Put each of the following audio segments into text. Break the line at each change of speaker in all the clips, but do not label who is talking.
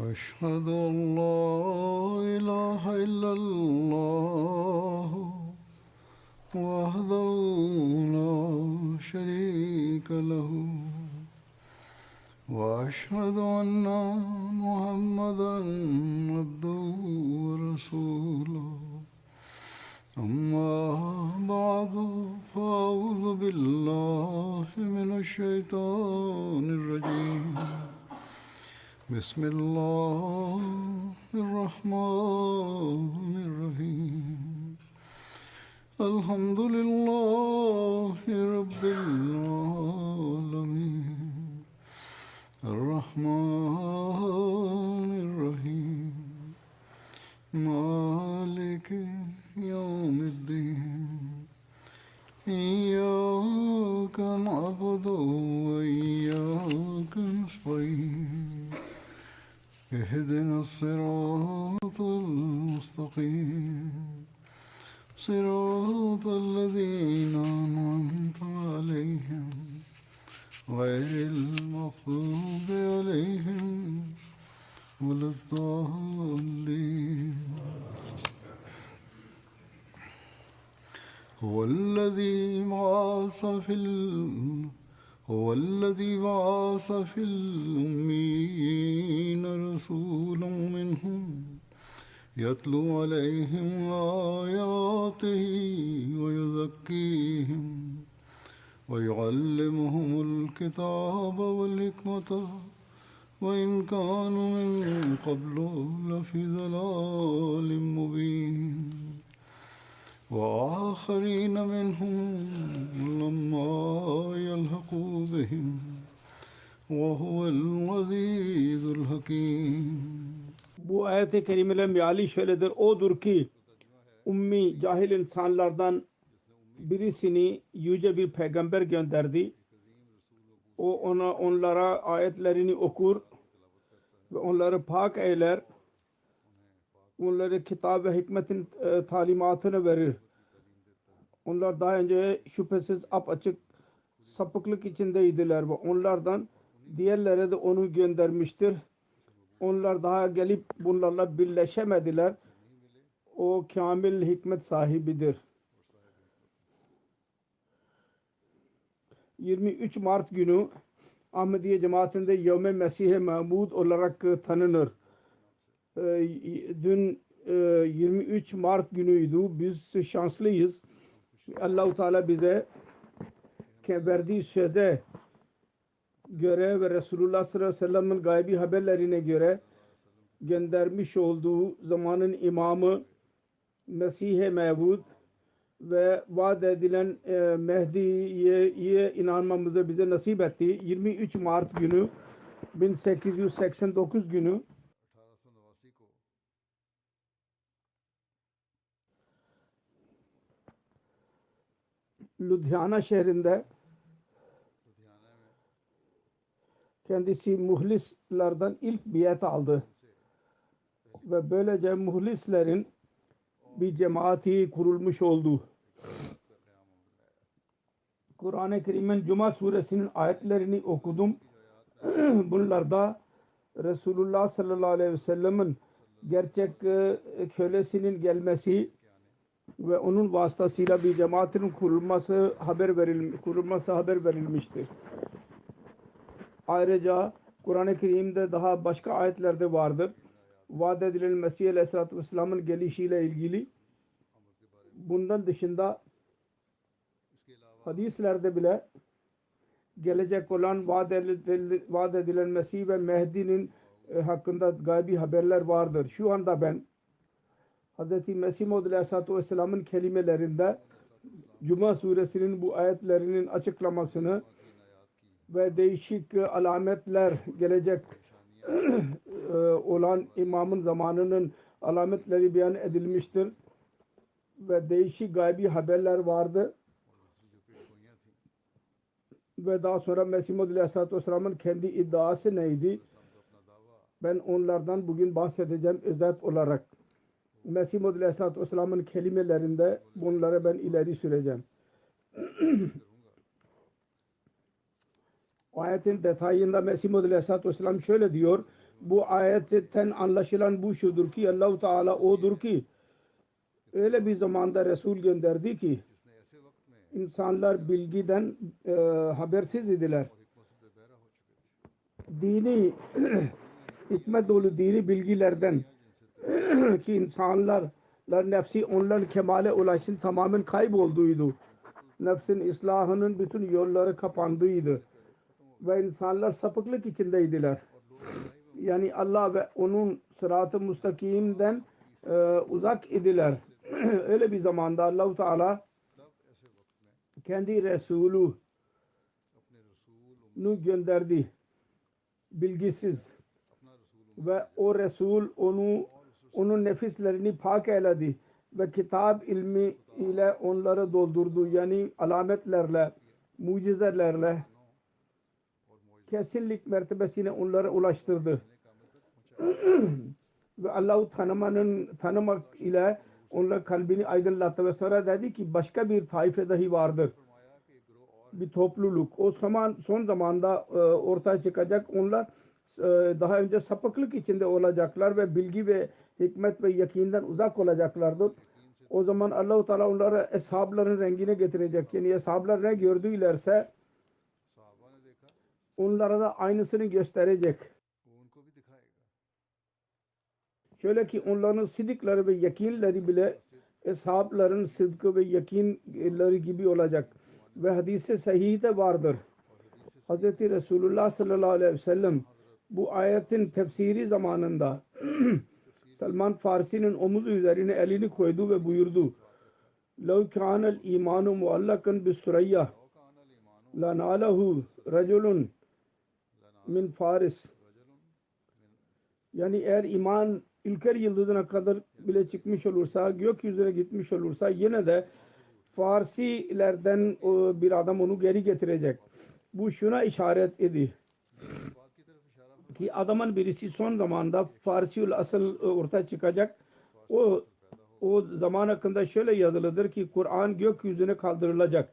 أشهد أن لا إله إلا الله وحده لا شريك له وأشهد أن محمدا عبده ورسوله أما بعد فأعوذ بالله من الشيطان الرجيم بسم الله الرحمن الرحيم الحمد لله رب العالمين الرحمن الرحيم مالك يوم الدين إياك نعبد وإياك نستعين اهدنا الصراط المستقيم صراط الذين أنعمت عليهم غير المغضوب عليهم ولا الضالين هو الذي بعث في الأميين رسولا منهم يتلو عليهم آياته ويزكيهم ويعلمهم الكتاب والحكمة وإن كانوا من قبل لفي ضلال مبين وآخرين منهم لما يلحقوا بهم وهو العزيز الحكيم.
Bu ayet-i kerimelerin meali şöyledir. Odur ki ummi cahil insanlardan birisini yüce bir peygamber gönderdi. O onlara ayetlerini okur ve onları pak eyler. Onlara kitap ve hikmetin talimatını verir. Onlar daha önce şüphesiz apaçık sapıklık içindeydiler ve onlardan diğerlere de onu göndermiştir. Onlar daha gelip bunlarla birleşemediler. O kamil hikmet sahibidir. 23 Mart günü Ahmediye cemaatinde Yevme Mesih-i Mahmud olarak tanınır. Dün 23 Mart günüydü. Biz şanslıyız. Allah-u Teala bize verdiği söze göre ve Resulullah sallallahu aleyhi ve sellem'in gaybi haberlerine göre göndermiş olduğu zamanın imamı Mesih-i Mevud ve vaat edilen Mehdi'ye inanmamızı bize nasip etti. 23 Mart günü 1889 günü Ludhiana şehrinde kendisi muhlislerden ilk biat aldı ve böylece muhlislerin bir cemaati kurulmuş oldu. Kur'an-ı Kerim'in Cuma suresinin ayetlerini okudum. Bunlarda Resulullah sallallahu aleyhi ve sellem'in gerçek kölesinin gelmesi ve onun vasıtasıyla bir cemaatin kurulması haber verilmiştir. Ayrıca Kur'an-ı Kerim'de daha başka ayetlerde vardır. Vaat edilen Mesih Aleyhisselatü Vesselam'ın gelişiyle ilgili. Bundan dışında hadislerde bile gelecek olan vaat edilen Mesih ve Mehdi'nin hakkında gaybi haberler vardır. Şu anda ben Hz. Mesih Maud Aleyhisselatü Vesselam'ın kelimelerinde Cuma suresinin bu ayetlerinin açıklamasını ve değişik alametler gelecek olan imamın zamanının alametleri beyan edilmiştir ve değişik gaybi haberler vardı ve daha sonra Mesih Maud Aleyhisselatü Vesselam'ın kendi iddiası neydi? Ben onlardan bugün bahsedeceğim özet olarak. Mesih Maud Aleyhisselatü Vesselam'ın kelimelerinde bunları ben ileri süreceğim. Ayetin detayında Mesih Maud Aleyhisselatü Vesselam şöyle diyor: bu ayetten anlaşılan bu şudur ki Allah-u Teala odur ki öyle bir zamanda Resul gönderdi ki insanlar bilgiden habersiz idiler. Dini hikmet dolu dini bilgilerden ki insanlar nefsi onların kemale ulaşın tamamen kaybolduydu. Nefsin ıslahının bütün yolları kapandıydı. Ve insanlar sapıklık içindeydiler. Yani Allah ve onun sırat-ı müstakimden uzak idiler. Öyle bir zamanda Allah-u Teala kendi Resulü'nü gönderdi. Bilgisiz. Ve o Resul onun nefislerini pak eyledi. Ve kitap ilmi ile onları doldurdu. Yani alametlerle, mucizelerle kesinlik mertebesine onları ulaştırdı. Ve Allah'u tanımak ile onların kalbini aydınlattı ve sonra dedi ki başka bir taife dahi vardır. Bir topluluk. O zaman son zamanda ortaya çıkacak. Onlar daha önce sapıklık içinde olacaklar ve bilgi ve hikmet ve yakinden uzak olacaklardır. O zaman Allah-u Teala onlara eshabların rengine getirecek. Yani eshablar ne gördülerse onlara da aynısını gösterecek. Şöyle ki onların sidikleri ve yakinleri bile eshabların sıdkı ve yakinleri gibi olacak. Ve hadis-i sahih'te vardır. Hz. Resulullah sallallahu aleyhi ve sellem bu ayetin tefsiri zamanında Salman Farsi'nin omuzu üzerine elini koydu ve buyurdu. لَوْ كَانَ الْاِيمَانُ مُعَلَّقًا بِالسُّرَيَّةِ لَنَالَهُ رَجُلٌ min Faris. Yani eğer iman İlker yıldızına kadar bile çıkmış olursa, gökyüzüne gitmiş olursa yine de Farsilerden bir adam onu geri getirecek. Bu şuna işaret ediyor ki adamın birisi son zamanda Farsiül asıl ortaya çıkacak. O zaman hakkında şöyle yazılıdır ki Kur'an gökyüzüne kaldırılacak.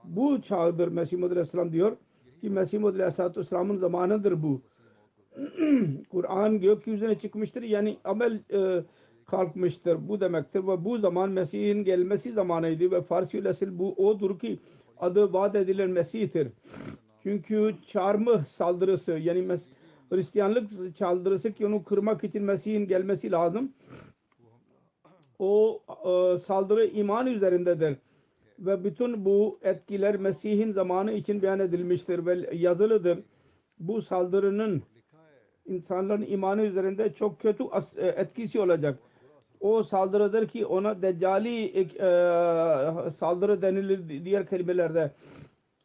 Bu çağdır Mesih Muhammed Aleyhisselam diyor ki Mesih Muhammed Aleyhisselam'ın zamanıdır bu. Kur'an gökyüzüne çıkmıştır yani amel kalkmıştır bu demektir ve bu zaman Mesih'in gelmesi zamanıydı ve Farsiül asıl bu odur ki adı vaat edilen Mesih'tir. Çünkü çarmıh saldırısı yani Hristiyanlık saldırısı ki onu kırmak için Mesih'in gelmesi lazım. O saldırı iman üzerindedir. Ve bütün bu etkiler Mesih'in zamanı için beyan edilmiştir ve yazılıdır. Bu saldırının insanların imanı üzerinde çok kötü etkisi olacak. O saldırıdır ki ona Deccali saldırı denilir diğer kelimelerde.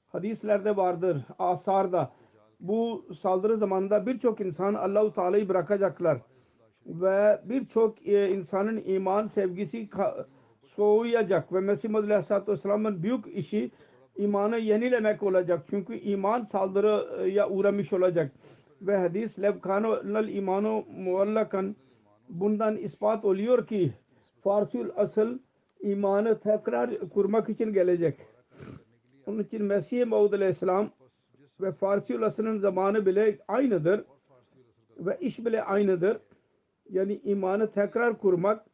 Hadislerde vardır, asarda. Bu saldırı zamanında birçok insan Allah-u Teala'yı bırakacaklar. Ve birçok insanın iman sevgisi soğuyacak. Ve Mesih Muhammed Aleyhisselatü Vesselam'ın büyük işi imanı yenilemek olacak. Çünkü iman saldırıya uğramış olacak. Ve hadis levkânel imanu muallakan bundan ispat oluyor ki Farsül asıl imanı tekrar kurmak için gelecek. Onun için Mesih Maud Aleyhisselam ve Farsül asılın zamanı bile aynıdır ve iş bile aynıdır. Yani imanı tekrar kurmak.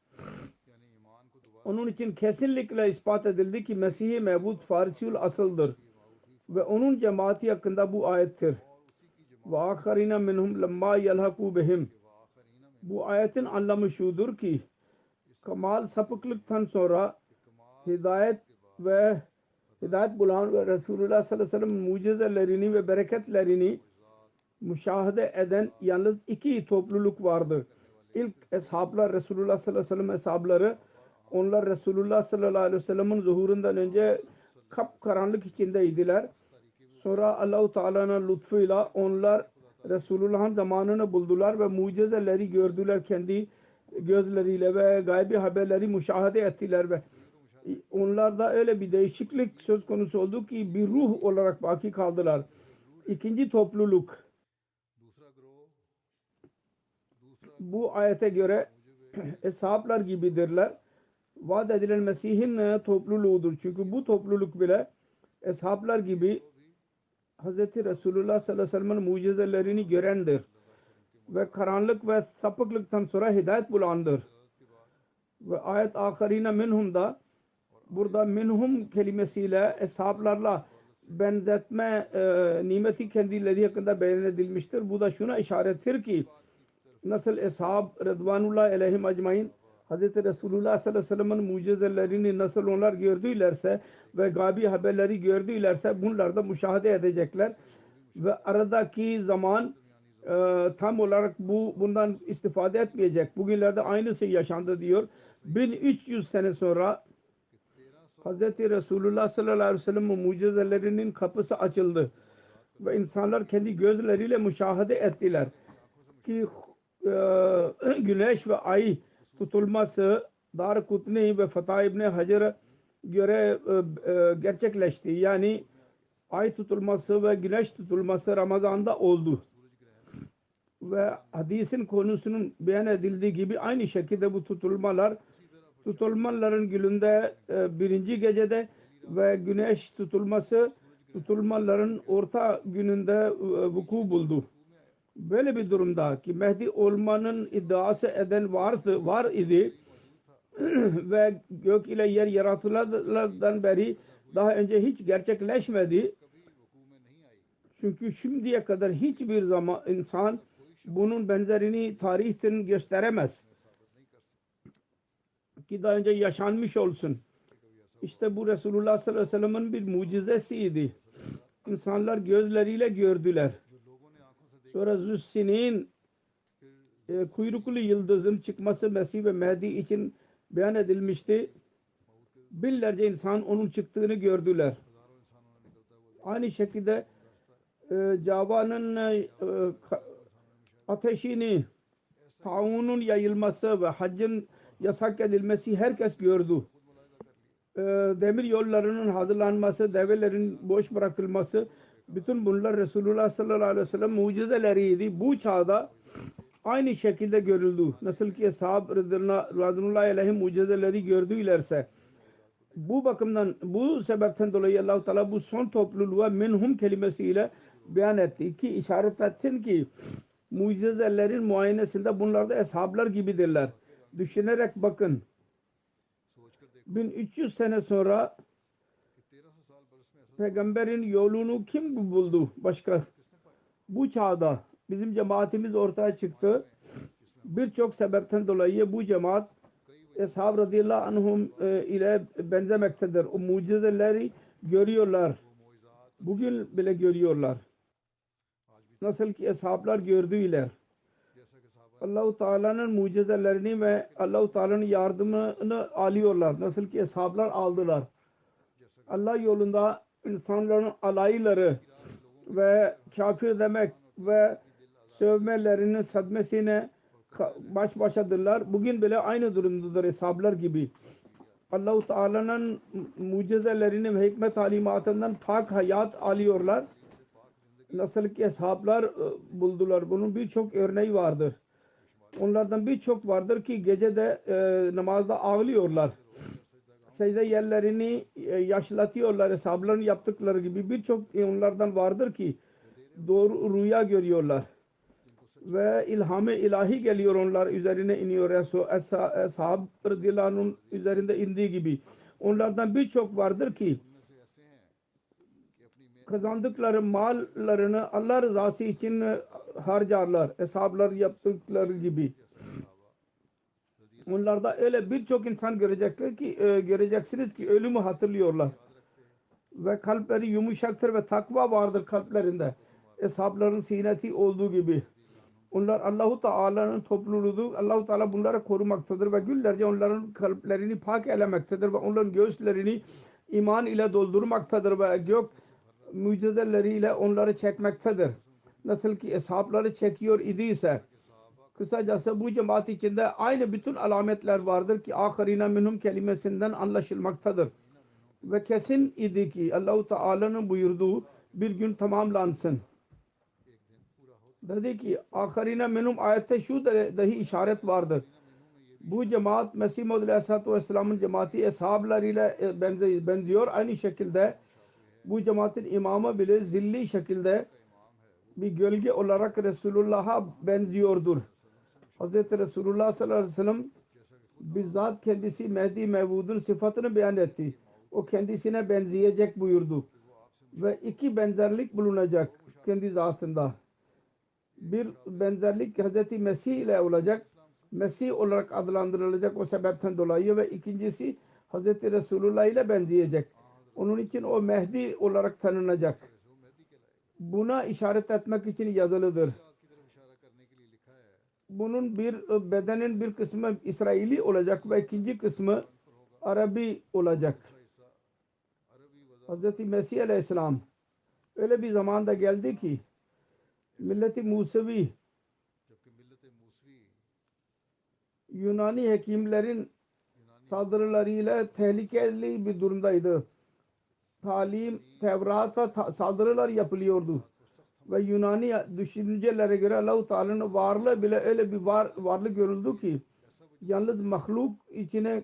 Onun için kesinlikle ispat edildi ki Mesih-i Mevud Farsül asıldır ve onun cemaati hakkında bu ayettir. Ve âkharîne minhum lemmâ yelhakû bihim. Bu ayetin anlamı şudur ki kemal sapıklıktan sonra hidayet bulan ve Resulullah sallallahu aleyhi ve sellem mucizelerini ve bereketlerini müşahede eden yalnız iki topluluk vardı. İlk eshablar Resulullah sallallahu aleyhi ve sellem eshabları. Onlar Resulullah sallallahu aleyhi ve sellem'in zuhurundan önce kapkaranlık içindeydiler. Sonra Allah-u Teala'nın lütfuyla onlar Resulullah'ın zamanını buldular ve mucizeleri gördüler kendi gözleriyle ve gaybi haberleri müşahede ettiler ve onlarda öyle bir değişiklik söz konusu oldu ki bir ruh olarak baki kaldılar. İkinci topluluk bu ayete göre eshablar gibidirler. Vaat edilen Mesih'in topluluğudur. Çünkü bu topluluk bile eshablar gibi Hz. Resulullah sallallahu aleyhi ve sellem'in mucizelerini görendir. ve karanlık ve sapıklıktan sonra hidayet bulandır. Ve ayet ahirine minhum'da burada minhum kelimesiyle eshablarla benzetme nimeti kendileri hakkında beyan edilmiştir. Bu da şuna işarettir ki nasıl eshab Rıdvanullah aleyhim ecmain Hz. Resulullah sallallahu aleyhi ve sellem'in mucizelerini nasıl onlar gördülerse ve gaybi haberleri gördülerse bunlar da müşahede edecekler ve aradaki zaman tam olarak bundan istifade etmeyecek. Bugünlerde aynısı yaşandı diyor. 1300 sene sonra Hz. Resulullah sallallahu aleyhi ve sellem'in mucizelerinin kapısı açıldı ve insanlar kendi gözleriyle müşahede ettiler ki güneş ve ay tutulması Daraqutni ve Fatah İbni Hacer'e göre gerçekleşti. Yani ay tutulması ve güneş tutulması Ramazan'da oldu. Ve hadisin konusunun beyan edildiği gibi aynı şekilde bu tutulmaların gününde birinci gecede ve güneş tutulmaların orta gününde vuku buldu. Böyle bir durumda ki Mehdi olmanın iddiası eden var idi ve gök ile yer yaratılanlardan beri daha önce hiç gerçekleşmedi. Çünkü şimdiye kadar hiçbir zaman insan bunun benzerini tarihten gösteremez ki daha önce yaşanmış olsun. İşte bu Resulullah sallallahu aleyhi ve sellem'in bir mucizesiydi. İnsanlar gözleriyle gördüler. Sonra Züssinin kuyruklu yıldızın çıkması Mesih ve Mehdi için beyan edilmişti. Binlerce insan onun çıktığını gördüler. Aynı şekilde Cava'nın ateşini, taunun yayılması ve haccın yasak edilmesi herkes gördü. Demir yollarının hazırlanması, develerin boş bırakılması, bütün bunlar Resulullah sallallahu aleyhi ve sellem mucizeleriydi. Bu çağda aynı şekilde görüldü. Nasıl ki ashab Rıdvanullah aleyhim mucizeleri gördülerse, bu bakımdan, bu sebepten dolayı Allah-u Teala bu son topluluğa minhum kelimesiyle beyan etti ki işaret etsin ki mucizelerin muayenesinde bunlar da eshablar gibidirler. Düşünerek bakın. 1300 sene sonra Peygamberin yolunu kim buldu başka? Bu çağda bizim cemaatimiz ortaya çıktı. Birçok sebepten dolayı bu cemaat Eshab radıyallahu anhum ile benzemektedir. O mucizeleri görüyorlar. Bugün bile görüyorlar. Nasıl ki eshablar gördüler. Allah-u Teala'nın mucizelerini ve Allah-u Teala'nın yardımını alıyorlar. Nasıl ki eshablar aldılar. Allah yolunda insanların alayları ve kafir demek ve sövmelerinin sadmesine baş başadırlar. Bugün bile aynı durumdadır eshablar gibi. Allah-u Teala'nın mucizelerini ve hikmet talimatından pak hayat alıyorlar. Nasıl ki eshablar buldular. Bunun birçok örneği vardır. Onlardan birçok vardır ki gecede namazda ağlıyorlar. Secde yerlerini yaşlatıyorlar. Eshabların yaptıkları gibi birçok onlardan vardır ki doğru rüya görüyorlar. Ve ilham-ı ilahi geliyor onlar üzerine iniyor. Ashab radıyallahu anh'ın üzerinde indiği gibi. Onlardan birçok vardır ki kazandıkları mallarını Allah rızası için harcarlar. Eshablar yaptıkları gibi. Onlarda öyle birçok insan göreceksiniz ki ölümü hatırlıyorlar. Ve kalpleri yumuşaktır ve takva vardır kalplerinde. Eshabların sineti olduğu gibi. Onlar Allah-u Teala'nın topluluğudur. Allah-u Teala bunları korumaktadır ve günlerce onların kalplerini pak elemektedir ve onların göğüslerini iman ile doldurmaktadır ve gök mucizeleriyle onları çekmektedir. Nasıl ki eshabları çekiyor idiyse, kısacası bu cemaat içinde aynı bütün alametler vardır ki ahirine minhum kelimesinden anlaşılmaktadır. Ve kesin idi ki Allah-u Teala'nın buyurduğu bir gün tamamlansın. Dedi ki ahirine minhum ayette şu dahi işaret vardır. Bu cemaat Mesih Maud Aleyhisselatü Vesselam'ın cemaati eshablarıyla benziyor. Aynı şekilde bu cemaatin imamı bile zilli şekilde bir gölge olarak Resulullah'a benziyordur. Hz. Resulullah sallallahu aleyhi ve sellem bizzat kendisi Mehdi Mevud'un sıfatını beyan etti. O kendisine benzeyecek buyurdu. Ve iki benzerlik bulunacak kendi zatında. Bir benzerlik Hz. Mesih ile olacak. Mesih olarak adlandırılacak o sebepten dolayı ve ikincisi Hz. Resulullah ile benzeyecek. Onun için o Mehdi olarak tanınacak. Buna işaret etmek için yazılıdır. Bunun bir bedenin bir kısmı İsraili olacak ve ikinci kısmı Arabi olacak. Hz. Mesih Aleyhisselam öyle bir zamanda geldi ki milleti Musevi Yunani hekimlerin saldırılarıyla tehlikeli bir durumdaydı. Tevrat'a saldırılar yapılıyordu. Ve Yunani düşüncelere göre Allah-u Teala'nın varlığı bile öyle bir varlık görüldü ki yalnız mahluk içine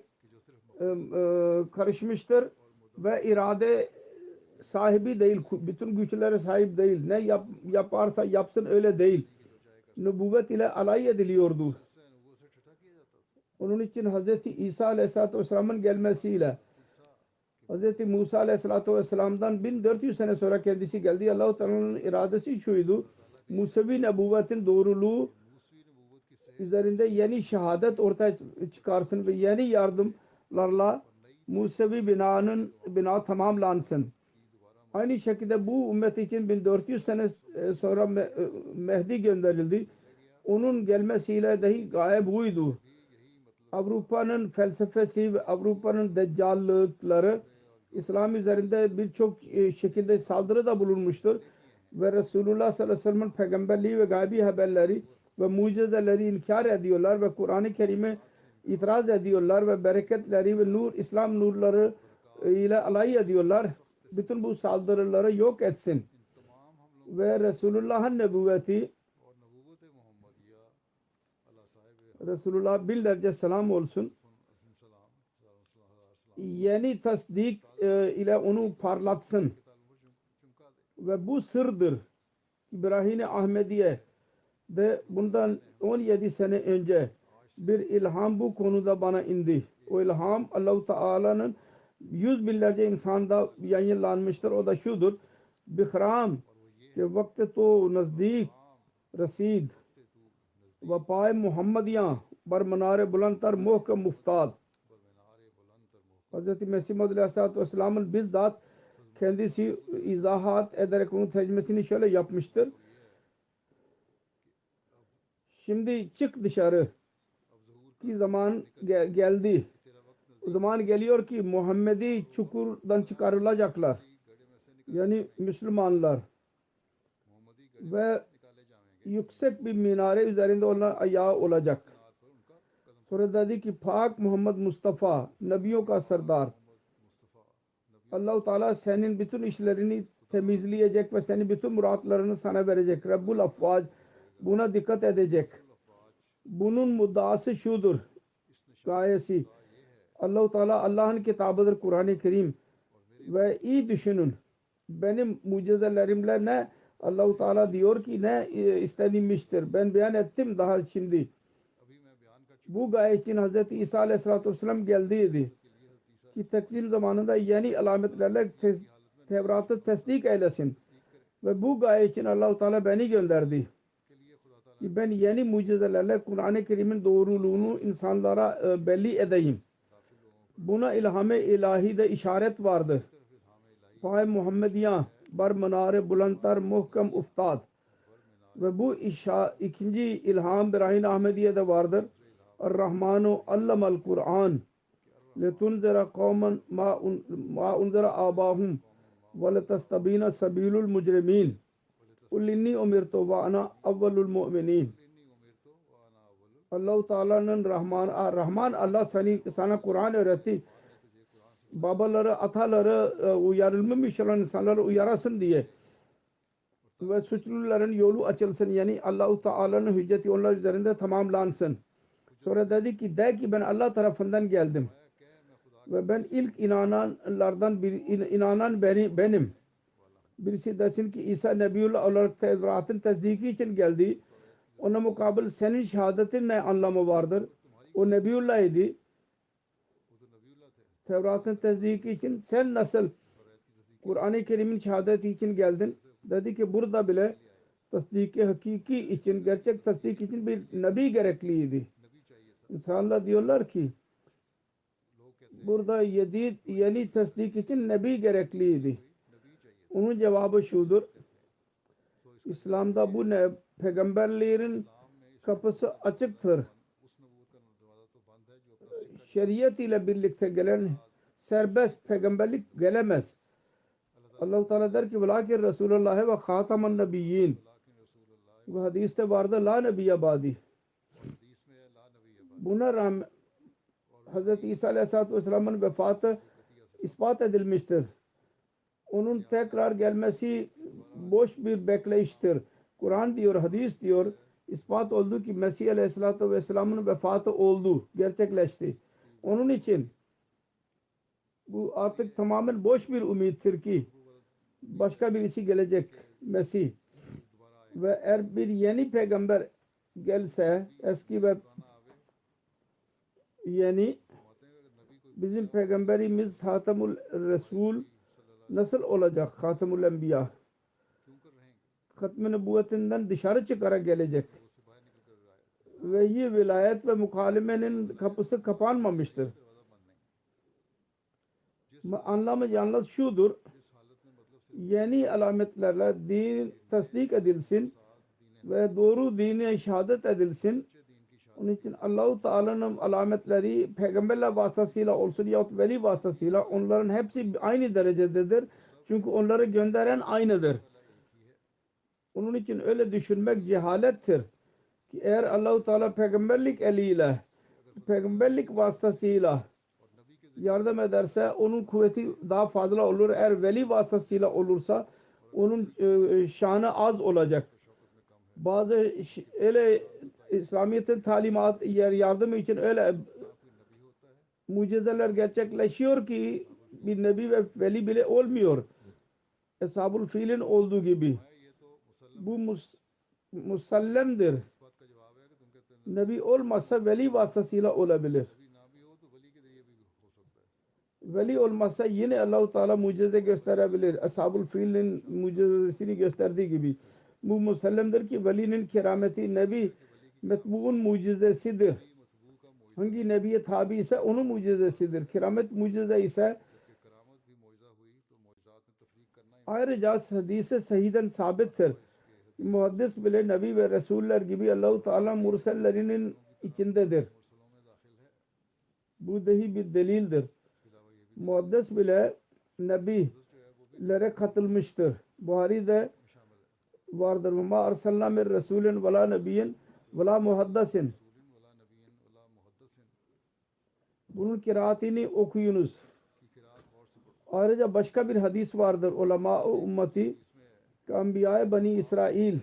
karışmıştır ve irade sahibi değil, bütün güçlere sahip değil. Ne yaparsa yapsın öyle değil. Nübüvvet ile alay ediliyordu. Onun için Hz. İsa Aleyhisselatü Vesselam'ın gelmesiyle Hz. Musa Aleyhisselatü Vesselam'dan 1400 sene sonra kendisi geldi. Allah-u Teala'nın iradesi şuydu. Musevi nübüvvetin doğruluğu üzerinde yeni şehadet ortaya çıkarsın ve yeni yardımlarla Musevi bina tamamlansın. Aynı şekilde bu ümmet için 1400 sene sonra Mehdi gönderildi. Onun gelmesiyle dahi gaye buydu. Avrupa'nın felsefesi ve Avrupa'nın deccallıkları İslam üzerinde birçok şekilde saldırıda bulunmuştur. Ve Resulullah sallallahu aleyhi ve sellem'in peygamberliği ve gaybi haberleri ve mucizeleri inkar ediyorlar ve Kur'an-ı Kerim'e itiraz ediyorlar ve bereketleri ve nur, İslam nurları ile alay ediyorlar. Bütün bu saldırıları yok etsin. Ve Resulullah'ın nübüvveti Resulullah binlerce selam olsun. Yeni tasdik ile onu parlatsın. Ve bu sırdır. İbrahim-i Ahmediye de bundan 17 sene önce bir ilham bu konuda bana indi. O ilham Allah-u Teala'nın 100 binlerce insanda yayınlanmıştır. O da şudur. Bihram ke vakti to nazdik rasid ve pay Muhammediyan bar manare bulantar muhkam muftad. Hz. Mesih Maud Aleyhisselatü Vesselam'ın bizzat kendisi izahat ederek onun tercümesini şöyle yapmıştır. Şimdi çık dışarı ki zaman geldi. O zaman geliyor ki Muhammed'i çukurdan çıkarılacaklar. Yani Müslümanlar. Ve yüksek bir minare üzerinde onlar ayağı olacak. Sonra dedi ki Pak Muhammed Mustafa, Nebiyon ka serdar. Allah-u Teala senin bütün işlerini temizleyecek ve senin bütün muratlarını sana verecek. Rabbul Afvac buna dikkat edecek. Bunun muddası şudur. Gayesi. Allah-u Teala Allah'ın kitabıdır Kur'an-ı Kerim. Ve iyi düşünün. Benim mucizelerimle ne Allah-u Teala diyor ki ne istenilmiştir. Ben beyan ettim daha şimdi. Bu gaye için Hz. İsa Aleyhisselatü Vesselam geldiydi. Ki taksim zamanında yeni alametlerle Tevrat'ı tasdik eylesin. Ve bu gaye için Allah-u Teala beni gönderdi. Ki ben yeni mucizelerle Kur'an-ı Kerim'in doğruluğunu insanlara belli edeyim. Buna ilham-ı ilahide işaret vardır. Pay Muhammediyan bar manare bulantar muhkam uftad. Ve bu ikinci ilham İbrahim Ahmediye'de vardır. Ar-Rahmanu allamal Kur'an letunzira kavman ma unzira abahum ve letastabina sabilul mucrimin. Kul inni umirtu ve ana avvalul mu'minin. Allah-u Teala'nın Rahman Allah sana Kur'an öğretti. Babaları, ataları uyarılmamış olan insanları uyarasın diye. Ve suçluların yolu açılsın. Yani Allah-u Teala'nın hücceti onlar üzerinde tamamlansın. Sonra dedi ki de ki ben Allah tarafından geldim. Ve ben ilk inananlardan inanan benim. birisi desin ki İsa Nebiullah olarak Tevrat'ın tasdiki için geldi. Ona mukabil senin şehadetin ne anlamı vardır? O Nebiullah idi. Tevrat'ın tasdiki için sen nasıl Kur'an-ı Kerim'in şehadeti için geldin? Dedi ki burada bile tasdiki hakiki için, gerçek tasdik için bir nebi gerekliydi. İnsanlar diyorlar ki burada yeni tasdik için nebi gerekliydi. Onun cevabı şudur. İslam'da bu peygamberlerin kapısı açıktır. Şeriat ile birlikte gelen serbest peygamberlik gelemez. Allah-u Teala der ki velakin Resulullah ve Khataman Nebiyyin. Bu hadiste vardı la nebiyye badi. Buna rağmen Hz. İsa Aleyhisselatü Vesselam'ın vefatı ispat edilmiştir. Onun tekrar gelmesi boş bir bekleyiştir. Kur'an diyor, hadis diyor, ispat oldu ki Mesih Aleyhisselatü Vesselam'ın vefatı oldu, gerçekleşti. Onun için bu artık tamamen boş bir ümittir ki başka birisi gelecek Mesih. Ve eğer bir yeni peygamber gelse, eski ve yeni, bizim peygamberimiz Hatemul Resul nasıl olacak? Hatemul Enbiya Hatm-ı Nübüvvetinden dışarı çıkarak gelecek. Ve iyi vilayet ve mukalemenin kapısı kapanmamıştır. Anlamı yalnız şudur. Yeni alametlerle din tasdik edilsin ve doğru dine şehadet edilsin. Onun için Allah-u Teala'nın alametleri peygamberler vasıtasıyla olsun yahut veli vasıtasıyla onların hepsi aynı derecededir. Çünkü onları gönderen aynıdır. Onun için öyle düşünmek cehalettir. Ki eğer Allah-u Teala peygamberlik eliyle, peygamberlik vasıtasıyla yardım ederse onun kuvveti daha fazla olur. Eğer veli vasıtasıyla olursa onun şanı az olacak. Bazı öyle İslamiyet'in talimat yardımı için öyle mucizeler gerçekleşiyor ki bir nebi ve veli bile olmuyor. Eshab-ül Fil'in olduğu gibi. Bu musallemdir. Nebi olmazsa veli vasıtasıyla olabilir. Veli olmazsa yine Allah-u Teala mucize gösterebilir. Eshab-ül Fil'in mucizesini gösterdiği gibi. Bu musallemdir ki velinin kerameti nebi metbuğun mucizesidir. Hangi nebiye tabi ise onun mucizesidir. Keramet mucize ise ayrıca hadise sahiden sabittir. Muhaddis bile nebi ve resuller gibi Allah-u Teala mursellerinin içindedir. Bu dahi bir delildir. Muhaddis bile nebilere katılmıştır. Buhari'de vardır. Ma arsalna min resulin ve la nebiyyin ve la muhaddasin. Bunun kiraatini okuyunuz. Ayrıca başka bir hadis vardır. Ulema-u ümmeti Enbiya-i Bani İsrail.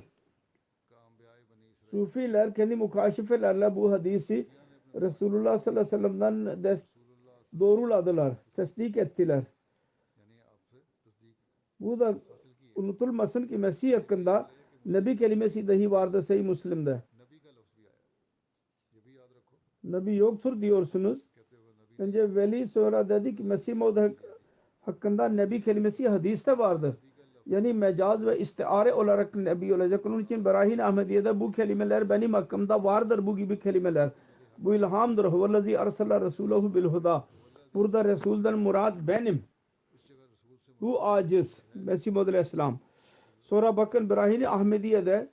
Sufiler kendi mukaşifelerle bu hadisi Resulullah sallallahu aleyhi ve sellem'den doğruladılar. Tasdik ettiler. Bu da unutulmasın ki Mesih hakkında Nebi kelimesi dahi vardı Sahih Müslim'de. Nebi yoktur diyorsunuz. Önce veli sonra dedi ki Mesih Maud hakkında Nebi kelimesi hadiste vardır. Yani mecaz ve istiare olarak Nebi olacak. Onun için Berahin Ahmediye'de bu kelimeler benim hakkımda vardır. Bu gibi kelimeler. Bu ilhamdır. Huvellezî arsala Resûlehu bil huda. Burada Resul'den murad benim. Bu aciz. Mesih Maud Aleyhisselam. Sonra bakın Berahin Ahmediye'de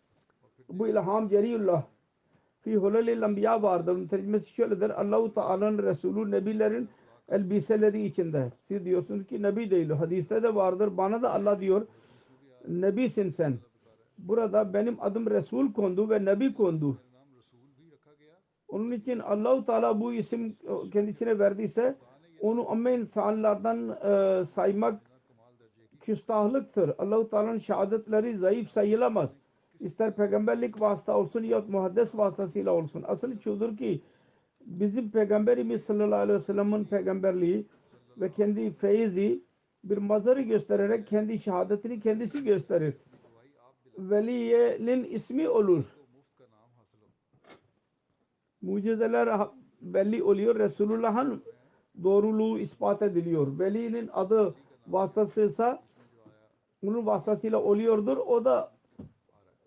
bu ilham Celiyullah fi hulelil enbiya vardır. Onun tercümesi şöyledir. Allah-u Teala'nın Resulü nebilerin elbiseleri içinde. Siz diyorsunuz ki nebi değil. Hadiste de vardır. Bana da Allah diyor nebisin sen. Burada benim adım Resul kondu ve nebi kondu. Onun için Allah-u Teala bu isim kendisine verdiyse onu ama insanlardan saymak küstahlıktır. Allah-u Teala'nın şehadetleri zayıf sayılamaz. İster peygamberlik vasıta olsun ya muhaddes vasıtasıyla olsun. Asıl şudur ki bizim peygamberimiz sallallahu aleyhi ve sellem'in peygamberliği ve kendi feyzi bir mazarı göstererek kendi şehadetini kendisi gösterir. Veliye'nin ismi olur. Mucizeler belli oluyor. Resulullah'ın doğruluğu ispat ediliyor. Veli'nin adı vasıtasıysa onun vasıtasıyla oluyordur. O da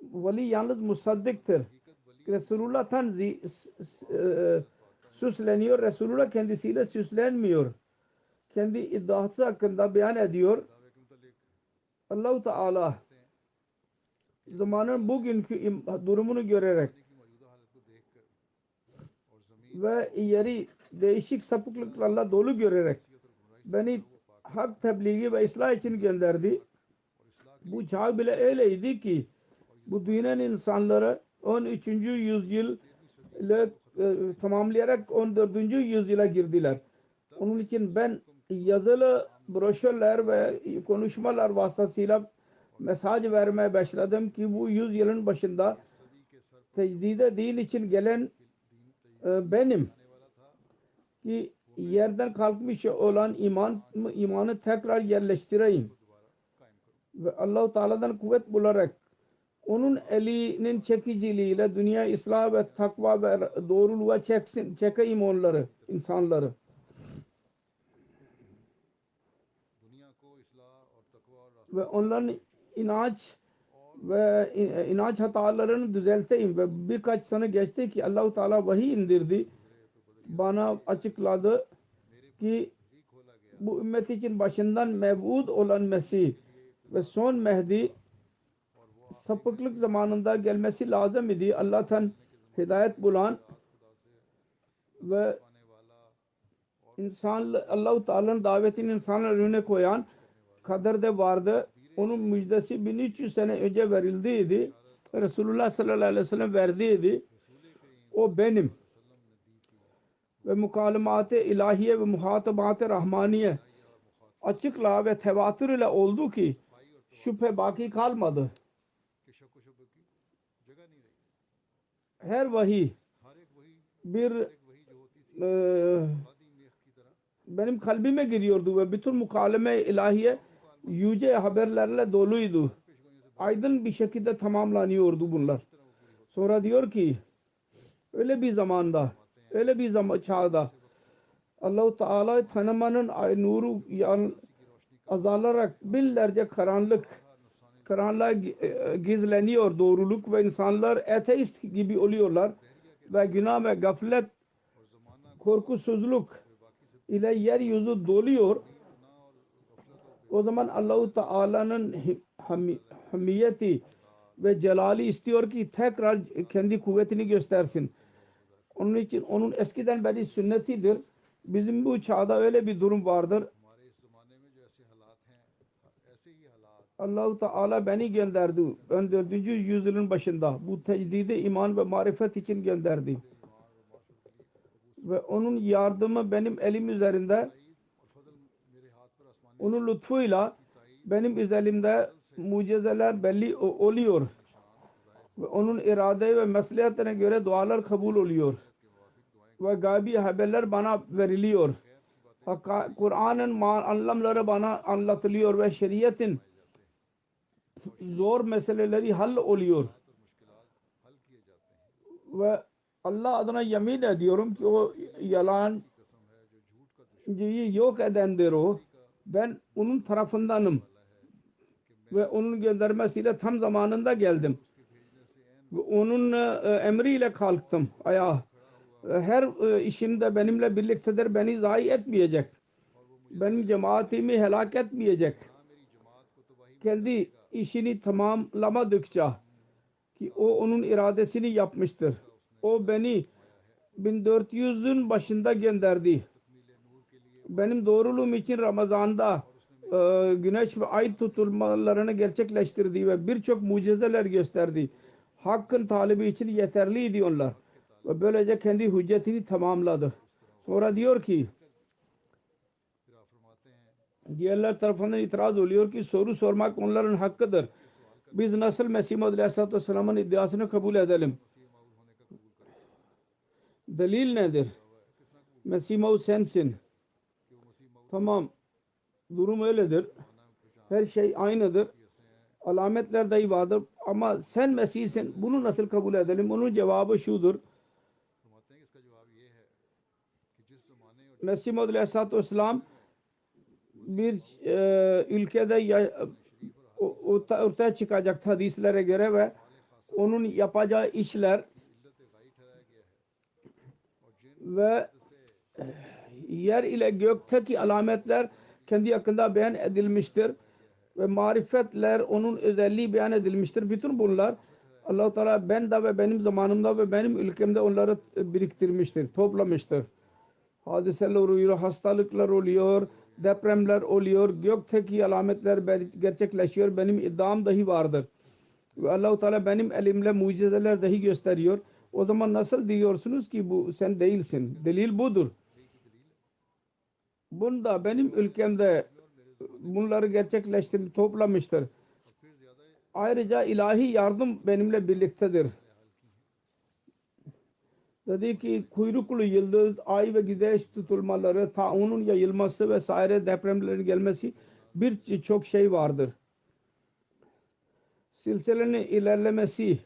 veli yalnız musaddiktir. Resulullah'tan süsleniyor. Resulullah kendisiyle süslenmiyor. Kendi iddiası hakkında beyan ediyor. Allah-u Teala zamanın bugünkü durumunu görerek ve yeri değişik sapıklıklarla dolu görerek beni hak tebliği ve ıslah için gönderdi. Bu çağ bile öyleydi ki bu dünyanın insanları 13. yüzyıl ile tamamlayarak 14. yüzyıla girdiler. Onun için ben yazılı broşürler ve konuşmalar vasıtasıyla mesaj vermeye başladım ki bu yüzyılın başında tecdide din için gelen benim ki yerden kalkmış olan imanı tekrar yerleştireyim ve Allah-u Teala'dan kuvvet bularak onun elinin çekiciliğiyle dünya ıslah ve takva ve doğruluğa çekeyim onları, insanları. Ve onların inanç hatalarını düzelteyim ve birkaç sene geçti ki Allah-u Teala vahiy indirdi. Bana açıkladı ki bu ümmet için başından mev'ud olan Mesih ve son Mehdi sapıklık zamanında gelmesi lazım idi. Allah'tan hidayet bulan ve Allah-u Teala'nın davetini insanların önüne koyan kaderde vardı. Onun müjdesi 1300 sene önce verildiydi. Resulullah sallallahu aleyhi ve sellem verdiydi. O benim. Ve mukalamat-ı ilahiye ve muhatabat-ı rahmaniye açıkla ve tevatür ile oldu ki şüphe baki kalmadı. Her vahiy bir benim kalbime giriyordu ve bütün mukaleme ilahiye yüce haberlerle doluydu. Aydın bir şekilde tamamlanıyordu bunlar. Sonra diyor ki öyle bir zamanda, öyle bir çağda Allah-u Teala tanımanın nuru azalarak binlerce karanlığa gizleniyor doğruluk ve insanlar ateist gibi oluyorlar ve günah ve gaflet, korkusuzluk ile yeryüzü doluyor. O zaman Allah-u Teala'nın hamiyeti ve celali istiyor ki tekrar kendi kuvvetini göstersin. Onun için onun eskiden beri sünnetidir. Bizim bu çağda öyle bir durum vardır. Allah-u Teala beni gönderdi. 14. yüzyılın başında. Bu tecdidi iman ve marifet için gönderdi. Ve onun yardımı benim elim üzerinde, onun lütfuyla benim üzerimde mucizeler belli oluyor. Ve onun irade ve maslahatine göre dualar kabul oluyor. Ve gaybi haberler bana veriliyor. Kur'an'ın anlamları bana anlatılıyor ve şeriatın zor meseleleri hal oluyor. Ve Allah adına yemin ediyorum ki o yalancıyı yok edendir o. Ben onun tarafındanım. Ve onun göndermesiyle tam zamanında geldim. Ve onun emriyle kalktım ayağa. Her işimde benimle birliktedir. Beni zayi etmeyecek. Benim cemaatimi helak etmeyecek. Kendi işini tamamlamadıkça ki o onun iradesini yapmıştır. O beni 1400'ün başında gönderdi. Benim doğruluğum için Ramazan'da güneş ve ay tutulmalarını gerçekleştirdi ve birçok mucizeler gösterdi. Hakkın talibi için yeterliydi onlar. Ve böylece kendi hüccetini tamamladı. Sonra diyor ki diğerler tarafından itiraz oluyor ki soru sormak onların hakkıdır. Biz nasıl Mesih Maud Aleyhisselatü Vesselam'ın iddiasını kabul edelim? Delil nedir? Mesih Maud sensin. Tamam. durum öyledir. Her şey aynıdır. Alametler dahi vardır. Ama sen Mesih'sin. Bunu nasıl kabul edelim? Onun cevabı şudur. Mesih Muhammed Aleyhisselatü Vesselam bir ülkede ortaya çıkacak hadislere göre ve onun yapacağı işler ve yer ile gökteki alametler kendi hakkında beyan edilmiştir ve marifetler onun özelliği beyan edilmiştir. Bütün bunlar Allah-u Teala ben de ve benim zamanımda ve benim ülkemde onları biriktirmiştir, toplamıştır. Hadiseler oluyor, hastalıklar oluyor, depremler oluyor, gökteki alametler gerçekleşiyor. Benim iddiam dahi vardır. Ve Allah-u Teala benim elimle mucizeler dahi gösteriyor. O zaman nasıl diyorsunuz ki bu sen değilsin? Delil budur. Bunda benim ülkemde bunları gerçekleştirip toplamıştır. Ayrıca ilahi yardım benimle birliktedir. Dedi ki kuyruklu yıldız, ay ve güneş tutulmaları, taunun yayılması vesaire depremlerin gelmesi birçok şey vardır. Silsilenin ilerlemesi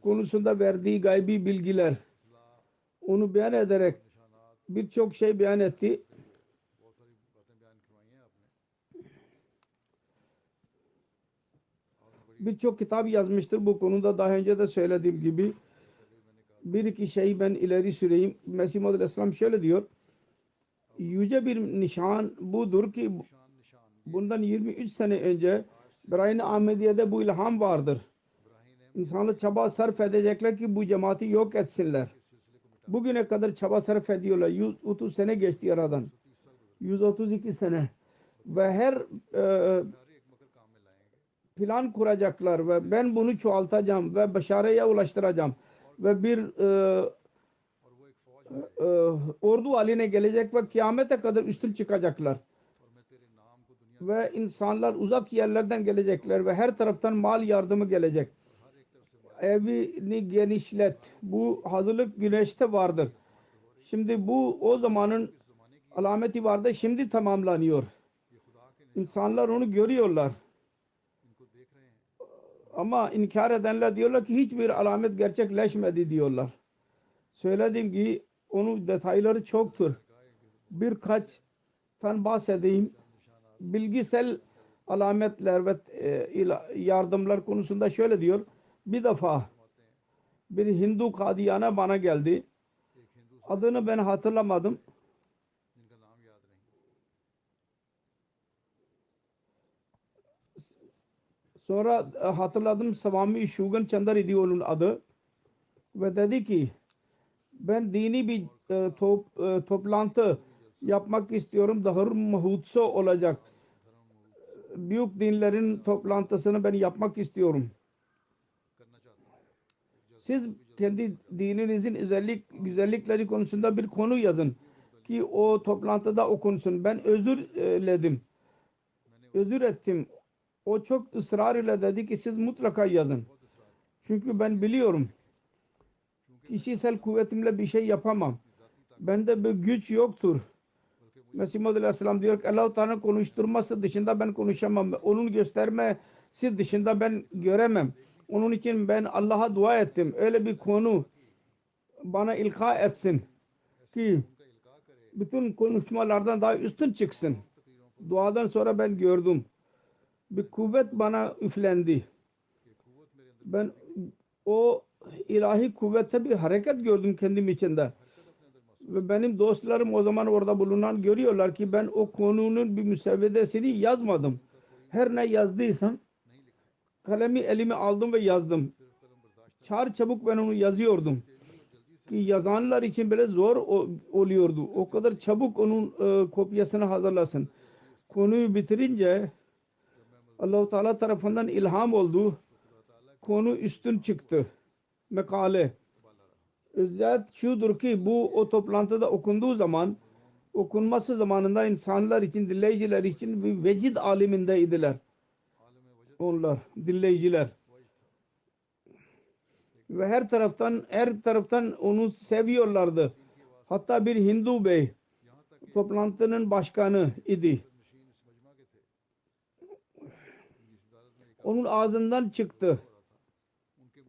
konusunda verdiği gaybi bilgiler onu beyan ederek birçok şey beyan etti. Birçok kitap yazmıştır bu konuda, daha önce de söylediğim gibi. Bir iki şeyi ben ileri süreyim. Mesih Muhammed Aleyhisselam şöyle diyor. Yüce bir nişan budur ki bundan 23 sene önce Berayn-ı Ahmediye'de bu ilham vardır. İnsanlar çaba sarf edecekler ki bu cemaati yok etsinler. Bugüne kadar çaba sarf ediyorlar. 130 sene geçti aradan. 132 sene. Ve her plan kuracaklar ve ben bunu çoğaltacağım ve başarıya ulaştıracağım ve bir ordu haline gelecek ve kıyamete kadar üstün çıkacaklar. Ve insanlar uzak yerlerden gelecekler ve her taraftan mal yardımı gelecek. Evini genişlet. Bu hazırlık güneşte vardır. Şimdi bu o zamanın alameti vardı. Şimdi tamamlanıyor. İnsanlar onu görüyorlar. Ama inkar edenler diyorlar ki hiçbir alamet gerçekleşmedi diyorlar. Söylediğim gibi onun detayları çoktur. Birkaç tane bahsedeyim. Bilgisel alametler ve yardımlar konusunda şöyle diyor. Bir defa bir Hindu kadiyana bana geldi. Adını ben hatırlamadım. Sonra hatırladım, Swami Shugan Chandar idi onun adı. Ve dedi ki ben dini bir toplantı yapmak istiyorum. Dahar Mahutso olacak. Büyük dinlerin toplantısını ben yapmak istiyorum. Siz kendi dininizin güzellikleri konusunda bir konu yazın ki o toplantıda okunsun. Ben özür diledim. Özür ettim. O çok ısrar ile dedi ki siz mutlaka yazın. Çünkü ben biliyorum. Kişisel kuvvetimle bir şey yapamam. Bende bir güç yoktur. Mesih Muhammed Aleyhisselam diyor ki Allah-u Teala'nın konuşturması dışında ben konuşamam. Onun göstermesi dışında ben göremem. Onun için ben Allah'a dua ettim. Öyle bir konu bana ilka etsin ki bütün konuşmalardan daha üstün çıksın. Duadan sonra ben gördüm. Bir kuvvet bana üflendi. Ben o ilahi kuvvette bir hareket gördüm kendim içinde. Ve benim dostlarım o zaman orada bulunan görüyorlar ki ben o konunun bir müsvedesini yazmadım. Her ne yazdıysam kalemi elime aldım ve yazdım. Çabuk ben onu yazıyordum. Ki yazanlar için bile zor oluyordu. O kadar çabuk onun kopyasını hazırlasın. Konuyu bitirince Allah-u Teala tarafından ilham oldu. Konu üstün çıktı. Mekale. Özet şudur ki bu o toplantıda okunduğu zaman okunması zamanında insanlar için, dinleyiciler için bir vecid alemindeydiler. Onlar, dinleyiciler. Ve her taraftan onu seviyorlardı. Hatta bir Hindu bey toplantının başkanı idi. onun ağzından çıktı.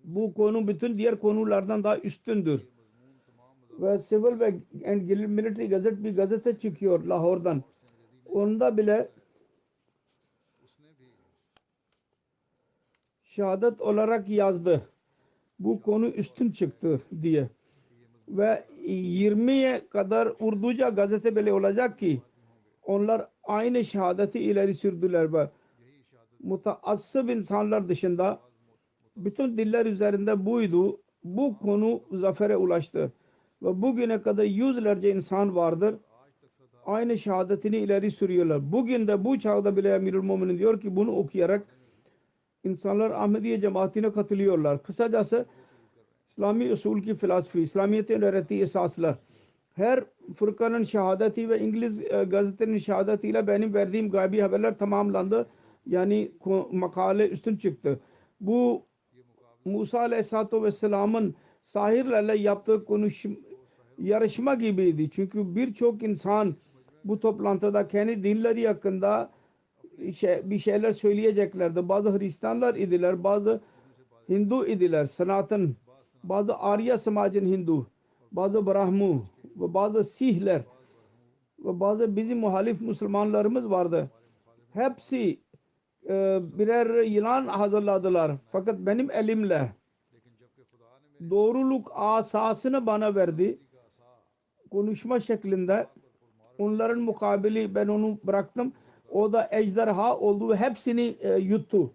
Bu konu bütün diğer konulardan daha üstündür. Ve Civil ve Military Gazette bir gazete çıkıyor Lahor'dan. Onda bile şehadet olarak yazdı. Bu konu üstün çıktı diye. Ve 20'ye kadar Urduca gazete bile olacak ki onlar aynı şehadeti ileri sürdüler ve mutaassıp insanlar dışında bütün diller üzerinde buydu. Bu konu zafere ulaştı. Ve bugüne kadar yüzlerce insan vardır. Aynı şehadetini ileri sürüyorlar. Bugün de bu çağda bile Emirülmüminin diyor ki bunu okuyarak insanlar Ahmediye cemaatine katılıyorlar. Kısacası İslami usul ki filosofi, İslamiyet'in öğrettiği esaslar, her fırkanın şehadeti ve İngiliz gazetenin şehadetiyle benim verdiğim gaybi haberler tamamlandı. Yani makale üstün çıktı. Bu Musa Aleyhisselatü Vesselam'ın sahirlerle yaptığı yarışma gibiydi. Çünkü birçok insan bu toplantıda kendi dinleri hakkında bir şeyler söyleyeceklerdi. Bazı Hristiyanlar idiler, bazı Hindu idiler, Sanatan, bazı Arya samacın Hindu, bazı Brahmu ve bazı Sihler ve bazı bizim muhalif Müslümanlarımız vardı. Hepsi birer yılan hazırladılar. Fakat benim elimle doğruluk asasını bana verdi. Konuşma şeklinde onların mukabili ben onu bıraktım. O da ejderha oldu ve hepsini yuttu.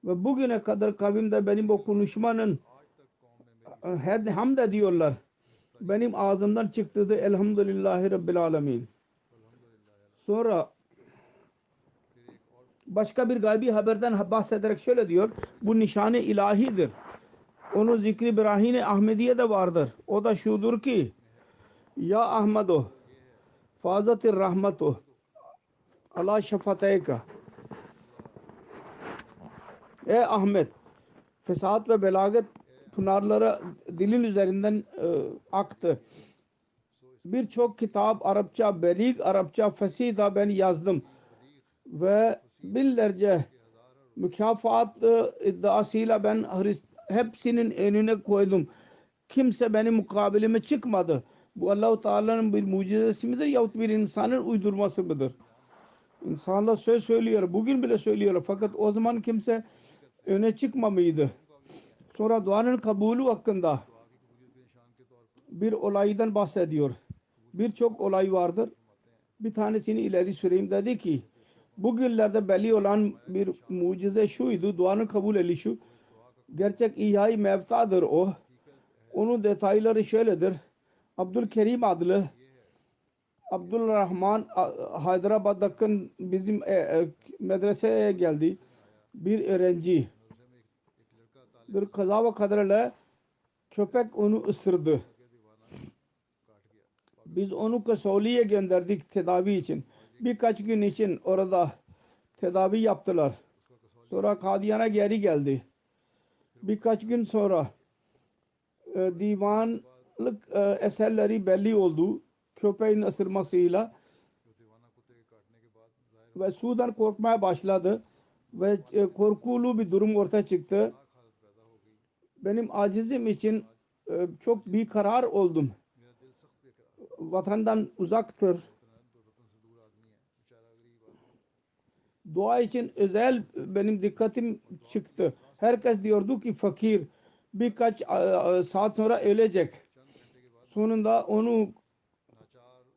Ve bugüne kadar kavimde benim o konuşmanın hamd ediyorlar. Benim ağzımdan çıktı elhamdülillahi rabbil alemin. Sonra başka bir gaybi haberden bahsederek şöyle diyor. Bu nişane ilahidir. Onun zikri Birahine Ahmediye de vardır. O da şudur ki Ya Ahmedo Fazatir Rahmeto Allah şefateyka. Ey Ahmet, fesat ve belagat pınarları dilin üzerinden aktı. Birçok kitap Arapça, belig Arapça, fasih da ben yazdım. Ve binlerce mükafat iddiasıyla ben hepsinin önüne koydum. Kimse benim mukabileme çıkmadı. Bu Allah-u Teala'nın bir mucizesi midir yahut bir insanın uydurması mıdır? İnsanlar söz söylüyor. Bugün bile söylüyorlar. Fakat o zaman kimse öne çıkmamıştı. Sonra duanın kabulü hakkında bir olaydan bahsediyor. Birçok olay vardır. Bir tanesini ileri süreyim. Dedi ki bugünlerde belli olan bir mucize şuydu. Duanın kabul edilişi. Gerçek ihya-i mevtadır o. Onun detayları şöyledir. Abdülkerim adlı Abdülrahman Hyderabad'daki bizim medreseye geldi. Bir öğrenci. Bir kaza ve kaderle köpek onu ısırdı. Biz onu Kasoli'ye gönderdik tedavi için. Birkaç gün için orada tedavi yaptılar. Sonra Kadiyan'a geri geldi. Birkaç gün sonra divanlık eserleri belli oldu. Köpeğin ısırmasıyla ve sudan korkmaya başladı ve korkulu bir durum ortaya çıktı. Benim acizim için çok bir karar oldum. Vatandan uzaktır. Dua için özel benim dikkatim çıktı. Herkes diyordu ki fakir birkaç saat sonra ölecek. Sonunda onu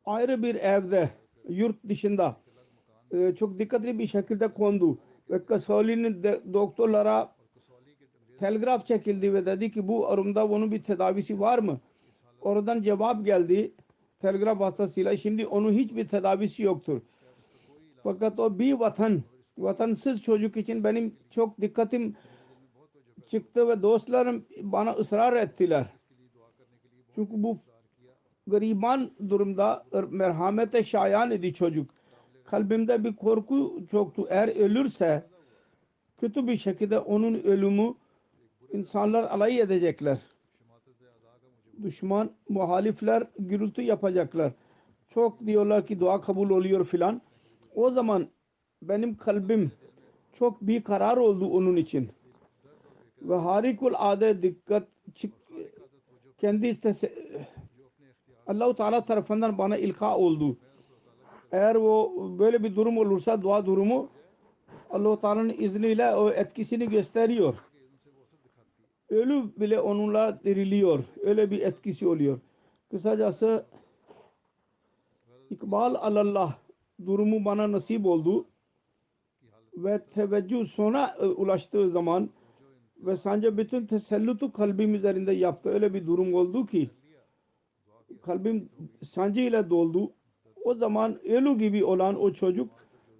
ayrı bir evde yurt dışında çok dikkatli bir şekilde kondu ve Kasoli'nin doktorlara telgraf çekildi ve dedi ki bu arumda onun bir tedavisi var mı? Oradan cevap geldi telgraf vasıtasıyla şimdi onun hiçbir tedavisi yoktur. Fakat o bir vatansız çocuk için benim çok dikkatim çıktı ve dostlarım bana ısrar ettiler. Çünkü bu gariban durumda merhamete şayan idi çocuk. Kalbimde bir korku çoktu. Eğer ölürse kötü bir şekilde onun ölümü insanlar alay edecekler. Düşman, muhalifler gürültü yapacaklar. Çok diyorlar ki dua kabul oluyor filan. O zaman benim kalbim çok bir karar oldu onun için. Ve harikulade dikkat kendi istese Allah-u Teala tarafından bana ilka oldu. Eğer o böyle bir durum olursa dua durumu Allah-u Teala'nın izniyle o etkisini gösteriyor. Ölü bile onunla diriliyor. Öyle bir etkisi oluyor. Kısacası İkbal alallah durumu bana nasip oldu ve teveccüh sona ulaştığı zaman ve sadece bütün tesellutu kalbim üzerinde yaptı. Öyle bir durum oldu ki kalbim sancı ile doldu. O zaman ölü gibi olan o çocuk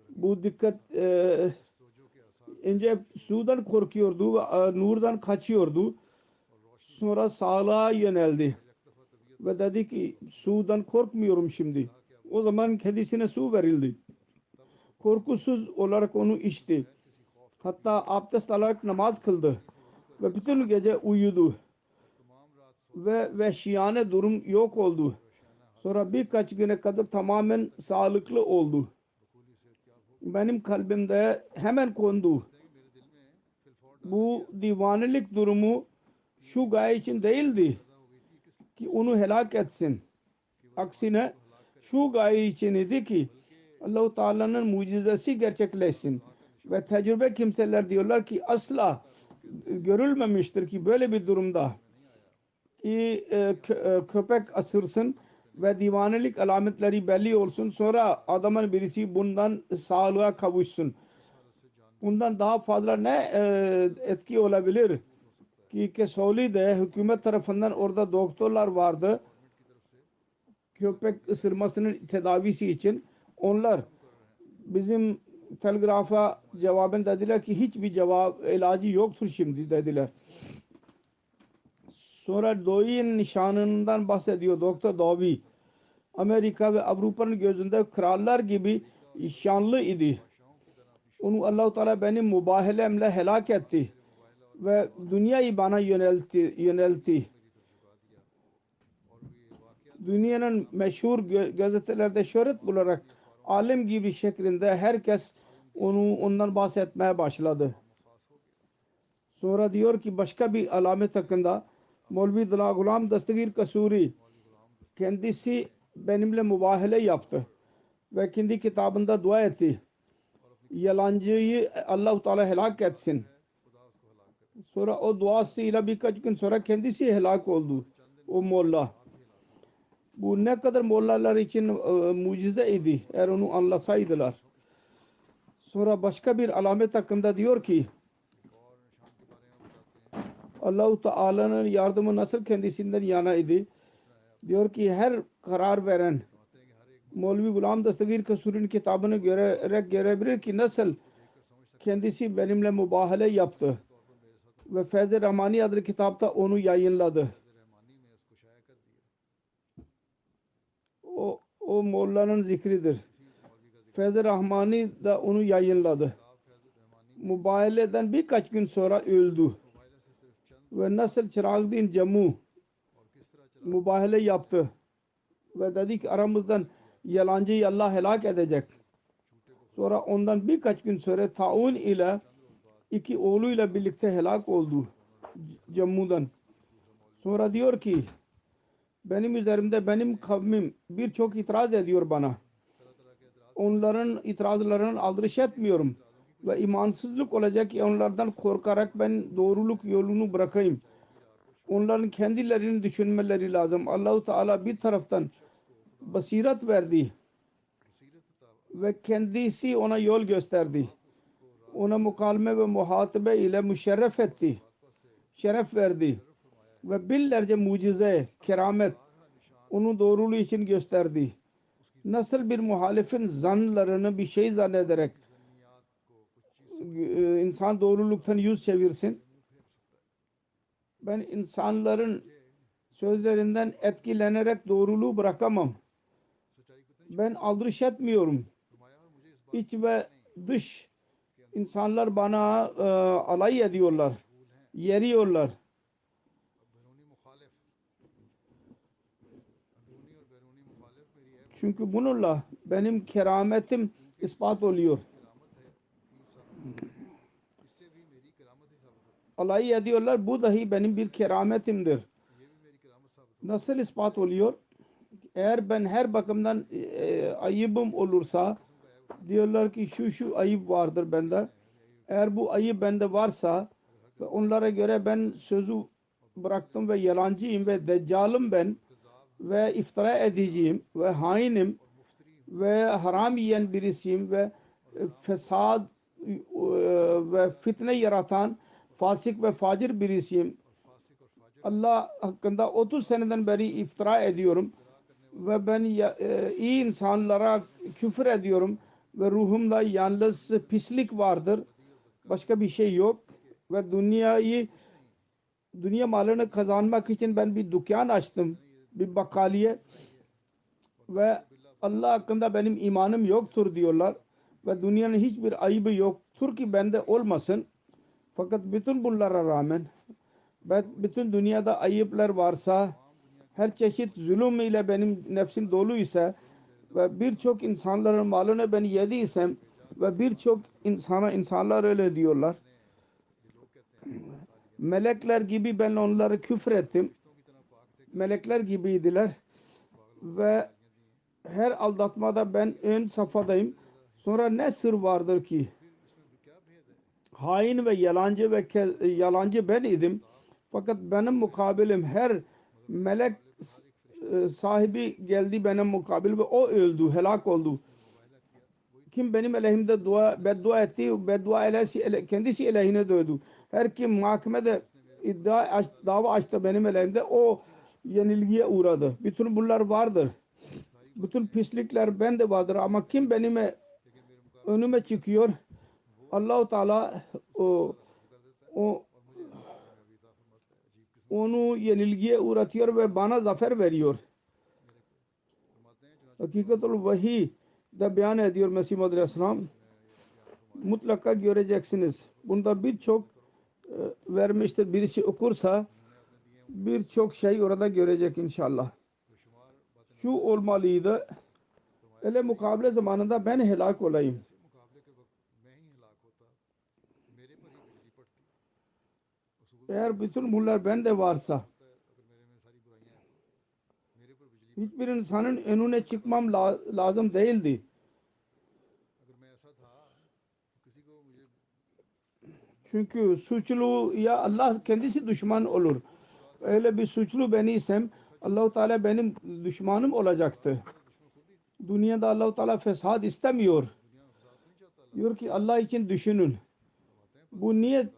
bu dikkat önce sudan korkuyordu ve nurdan kaçıyordu. Sonra sağlığa yöneldi ve dedi ki sudan korkmuyorum şimdi. O zaman kendisine su verildi. Korkusuz olarak onu içti. Hatta abdest alarak namaz kıldı ve bütün gece uyudu ve vehşiyane durum yok oldu. Sonra birkaç güne kadar tamamen sağlıklı oldu. Benim kalbimde hemen kondu. Bu divanelik durumu şu gaye için değildi ki onu helak etsin. Aksine şu gaye için idi ki Allah-u Teala'nın mucizesi gerçekleşsin. Ve tecrübe kimseler diyorlar ki asla görülmemiştir ki böyle bir durumda köpek ısırsın ve divanelik alametleri belli olsun. Sonra adamın birisi bundan sağlığa kavuşsun. Bundan daha fazla ne etki olabilir? Ki Kesoli'de hükümet tarafından orada doktorlar vardı. Köpek ısırmasının tedavisi için. Onlar bizim telgrafa cevaben dediler ki hiçbir ilacı yoktur şimdi dediler. Sonra Dewey'in nişanından bahsediyor Doktor Dewey. Amerika ve Avrupa'nın gözünde krallar gibi şanlı idi. Onu Allah-u Teala benim mübahelemle helak etti ve dünyayı bana yöneltti. Dünyanın meşhur gazetelerde şöhret bularak alim gibi şeklinde herkes ondan bahsetmeye başladı. Sonra diyor ki başka bir alamet hakkında Mevlevi Gulam Dastagir Kasuri kendisi benimle mübahale yaptı ve kendi kitabında dua etti. Yalancıyı Allah-u Teala helak etsin. Sonra o duasıyla birkaç gün sonra kendisi helak oldu. O molla. Bu ne kadar mollalar için mucize idi eğer onu anlasaydılar. Sonra başka bir alamet hakkında diyor ki Allah-u Teala'nın yardımı nasıl kendisinden yana idi. Diyor ki her karar veren Mevlevi Gulam Dastagir Kasuri'nin kitabını görerek görebilir ki nasıl kendisi benimle mübahale yaptı ve Feyz-i Rahmani adlı kitapta onu yayınladı. O Molla'nın zikridir. Feyz-i Rahmani da onu yayınladı. Mübahaleden birkaç gün sonra öldü. Ve nasıl Çırağıddin Cammu mübahale yaptı ve dedi ki aramızdan yalancıyı Allah helak edecek. Sonra ondan birkaç gün sonra taun ile iki oğluyla birlikte helak oldu Cammu'dan. Sonra diyor ki benim üzerimde benim kavmim birçok itiraz ediyor bana. Onların itirazlarının aldırış etmiyorum ve imansızlık olacak ki onlardan korkarak ben doğruluk yolunu bırakayım. Onların kendilerini düşünmeleri lazım. Allah-u Teala bir taraftan basiret verdi ve kendisi ona yol gösterdi. Ona mukaleme ve muhatabe ile müşerref etti. Şeref verdi ve binlerce mucize, keramet onun doğruluğu için gösterdi. Nasıl bir muhalifin zanlarını bir şey zannederek insan doğruluktan yüz çevirsin. Ben insanların sözlerinden etkilenerek doğruluğu bırakamam. Ben aldırış etmiyorum. İç ve dış insanlar bana alay ediyorlar. Yeriyorlar. Çünkü bununla benim kerametim ispat oluyor. alay ediyorlar. Bu dahi benim bir kerametimdir. Nasıl ispat oluyor? Eğer ben her bakımdan ayıbım olursa diyorlar ki şu ayıp vardır bende. Eğer bu ayıp bende varsa ve onlara göre ben sözü bıraktım ve yalancıyım ve deccalım ben ve iftira edeceğim ve hainim ve haram yiyen birisiyim ve fesad ve fitne yaratan fasık ve facir birisiyim. Allah hakkında 30 seneden beri iftira ediyorum ve ben iyi insanlara küfür ediyorum ve ruhumda yalnız pislik vardır. Başka bir şey yok ve dünya malını kazanmak için ben bir dükkan açtım, bir bakkaliye ve Allah hakkında benim imanım yoktur diyorlar ve dünyanın hiçbir ayıbı yoktur ki bende olmasın. Fakat bütün bunlara rağmen bütün dünyada ayıplar varsa, her çeşit zulüm ile benim nefsim dolu ise ve birçok insanların malını ben yediysem ve birçok insanlar öyle diyorlar. Melekler gibi ben onları küfür ettim. Melekler gibiydiler ve her aldatmada ben ön safhadayım. Sonra ne sır vardır ki? Hain ve yalancı ben idim. Fakat benim mukabilim her melek sahibi geldi benim mukabil ve o öldü, helak oldu. Kim benim aleyhimde beddua etti, beddua kendisi aleyhine döndü. Her kim mahkemede dava açtı benim aleyhimde o yenilgiye uğradı. Bütün bunlar vardır. Bütün pislikler bende vardır ama kim benim önüme çıkıyor, Allah-u Teala onu yenilgiye uğratıyor ve bana zafer veriyor. Hakikatul vahiy da beyan ediyor Mesih Muhammed Aleyhisselam. Mutlaka göreceksiniz. Bunda birçok vermiştir. Birisi okursa birçok şey orada görecek inşallah. Şu olmalıydı. Öyle mukabele zamanında ben helak olayım. Eğer bütün bunlar bende varsa hiçbir insanın önüne çıkmam lazım değildi. Çünkü suçlu ya Allah kendisi düşman olur. Öyle bir suçlu ben isem Allah-u Teala benim düşmanım olacaktı. Dünyada Allah-u Teala fesat istemiyor. Diyor ki Allah için düşünün. Bu niye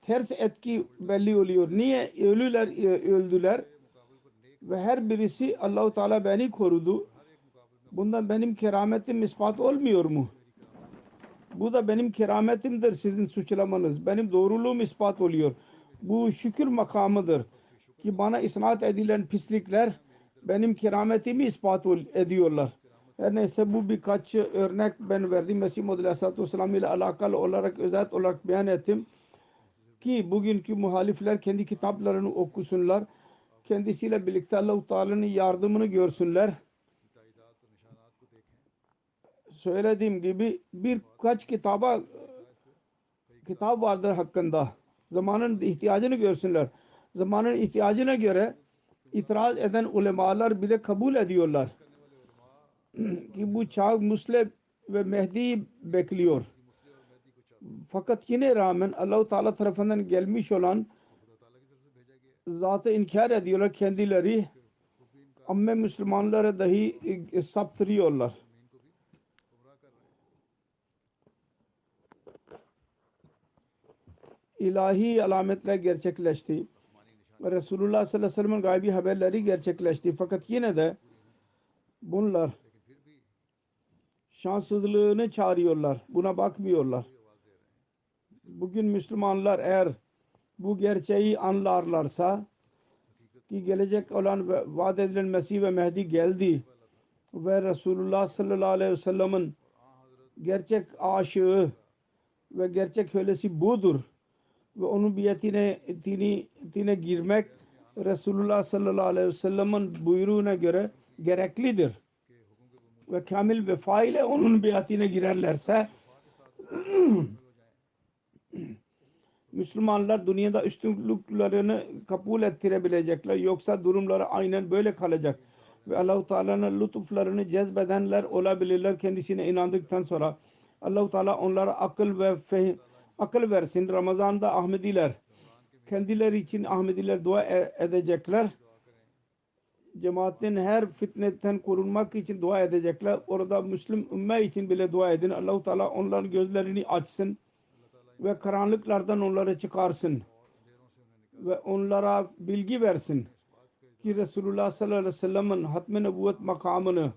ters etki belli oluyor? Niye ölüler öldüler? Ve her birisi Allah-u Teala beni korudu. Bundan benim kerametim ispat olmuyor mu? Bu da benim kerametimdir sizin suçlamanız. Benim doğruluğum ispat oluyor. Bu şükür makamıdır. Ki bana isnat edilen pislikler benim kerametimi ispat ediyorlar. Her neyse bu birkaç örnek ben verdim. Mesih Muhammed Aleyhisselatü Vesselam ile alakalı olarak özet olarak beyan ettim. Ki bugünkü muhalifler kendi kitaplarını okusunlar. Kendisiyle birlikte Allah-u Teala'nın yardımını görsünler. Söylediğim gibi birkaç kitap vardır hakkında. Zamanın ihtiyacını görsünler. Zamanın ihtiyacına göre itiraz eden ulemalar bile kabul ediyorlar. Ki bu çağ Musa ve Mehdi'yi bekliyor. Fakat yine rağmen Allah-u Teala tarafından gelmiş olan zatı inkar ediyorlar kendileri. Amme Müslümanlara dahi saptırıyorlar. İlahi alametler gerçekleşti. Resulullah sallallahu aleyhi ve sellem'in gaybi haberleri gerçekleşti. Fakat yine de bunlar şanssızlığını çağırıyorlar. Buna bakmıyorlar. Bugün Müslümanlar eğer bu gerçeği anlarlarsa ki gelecek olan vaat edilen Mesih ve Mehdi geldi ve Resulullah sallallahu aleyhi ve sellem'in gerçek aşığı ve gerçek kölesi budur ve onun biatine girmek Resulullah sallallahu aleyhi ve sellem'in buyruğuna göre gereklidir. Ve kamil vefa ile onun biatine girerlerse Müslümanlar dünyada üstünlüklerini kabul ettirebilecekler. Yoksa durumları aynen böyle kalacak. Ve Allah-u Teala'nın lütuflarını cezbedenler olabilirler kendisine inandıktan sonra. Allah-u Teala onlara akıl ve akıl versin. Ramazan'da Ahmediler kendileri için Ahmediler dua edecekler. Cemaatin her fitneden korunmak için dua edecekler. Orada Müslüm ümme için bile dua edin. Allah-u Teala onların gözlerini açsın ve karanlıklardan onları çıkarsın ve onlara bilgi versin ki Resulullah sallallahu aleyhi ve sellem'in hatm-i nübüvvet makamını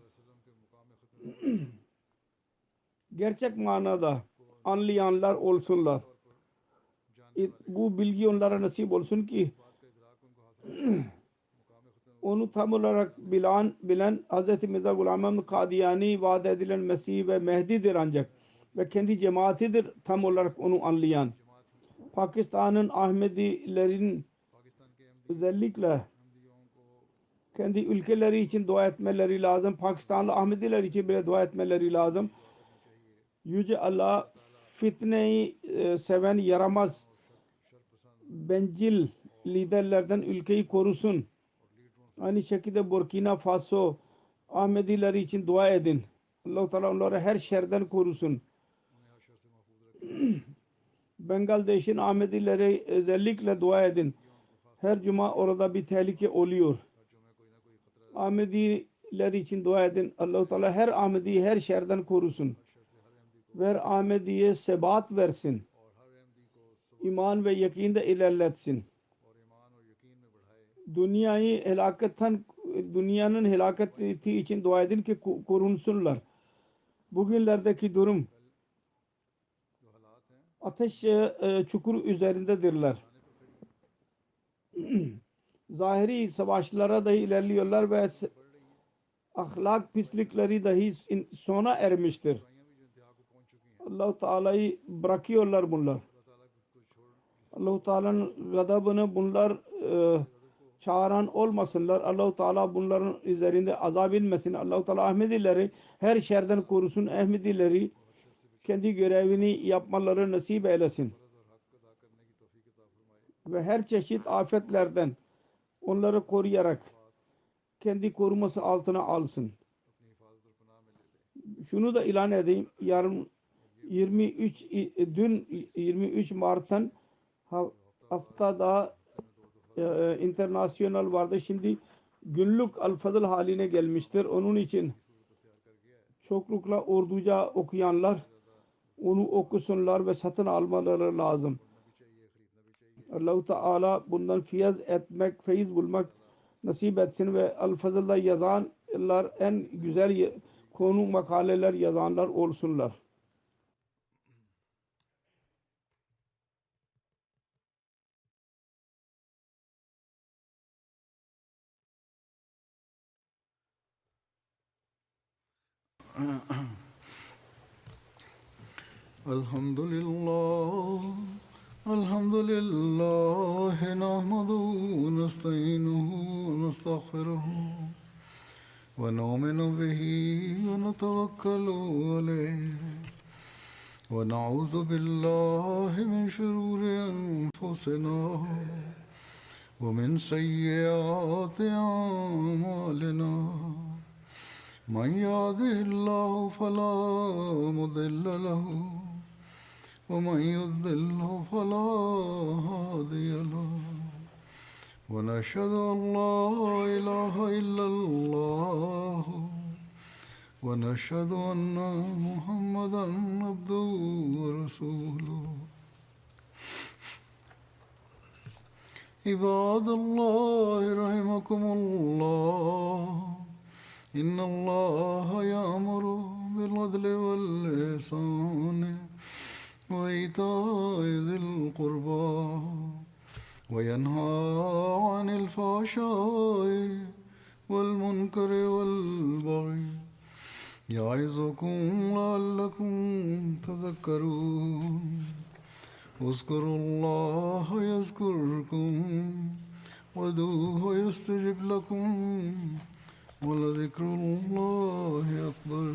gerçek manada anlayanlar olsunlar. Bu bilgi onlara nasip olsun ki onu tam olarak bilen Hz. Mirza Ghulam Ahmad Kadiyani vaat edilen Mesih ve Mehdi'dir ancak ve kendi cemaatidir tam olarak onu anlayan. Pakistan'ın Ahmedilerin özellikle kendi ülkeleri için dua etmeleri lazım. Pakistanlı Ahmediler için bile dua etmeleri lazım. Yüce Allah fitneyi seven yaramaz bencil liderlerden ülkeyi korusun. Aynı şekilde Burkina Faso Ahmedileri için dua edin. Allah-u Teala onları her şerden korusun. Bangladeş'in Ahmedileri özellikle dua edin. Her cuma orada bir tehlike oluyor. Ahmediler için dua edin. Allah-u Teala her Ahmedi'yi her şerden korusun. Ve her Ahmedi'ye sebat versin. İman ve yakinde ilerletsin. Dünyanın helaketi için dua edin ki korunsunlar. Bugünlerdeki durum ateş çukuru üzerindedirler. Zahiri savaşlara dahi ilerliyorlar ve ahlak pislikleri dahi sona ermiştir. Allah-u Teala'yı bırakıyorlar bunlar. Allah-u Teala'nın gadabını bunlar çağıran olmasınlar. Allah-u Teala bunların üzerinde azap inmesin. Allah-u Teala Ahmedileri her şerden korusun. Ahmedileri kendi görevini yapmaları nasip eylesin. Ve her çeşit afetlerden onları koruyarak kendi koruması altına alsın. Şunu da ilan edeyim. Yarın 23 Mart'tan haftada internasyonel vardı. Şimdi günlük al-fazıl haline gelmiştir. Onun için çoklukla orduca okuyanlar onu okusunlar ve satın almaları lazım. Allah-u Teala bundan feyiz bulmak nasip etsin ve al-fazılda yazanlar en güzel konu makaleler yazanlar olsunlar.
Alhamdulillah, alhamdulillah, nahmaduhu, nasta'inuhu, nastaghfiruhu, wa nu'minu bihi, wa natawakkalu alayhi, wa na'udhu billahi min shururi anfusina, wa min sayyiati a'malina. من يهده الله فلا مضل له ومن يضلل فلا هادي له ونشهد أن لا إله إلا الله ونشهد أن محمدا عبده ورسوله عباد الله رحمكم الله إن الله يأمر بالعدل والإحسان وإيتاء ذي القربى وينهى عن الفحشاء والمنكر والبغي يعظكم لعلكم تذكرون اذكروا الله يذكركم وادعوه يستجب لكم ولذكر الله أكبر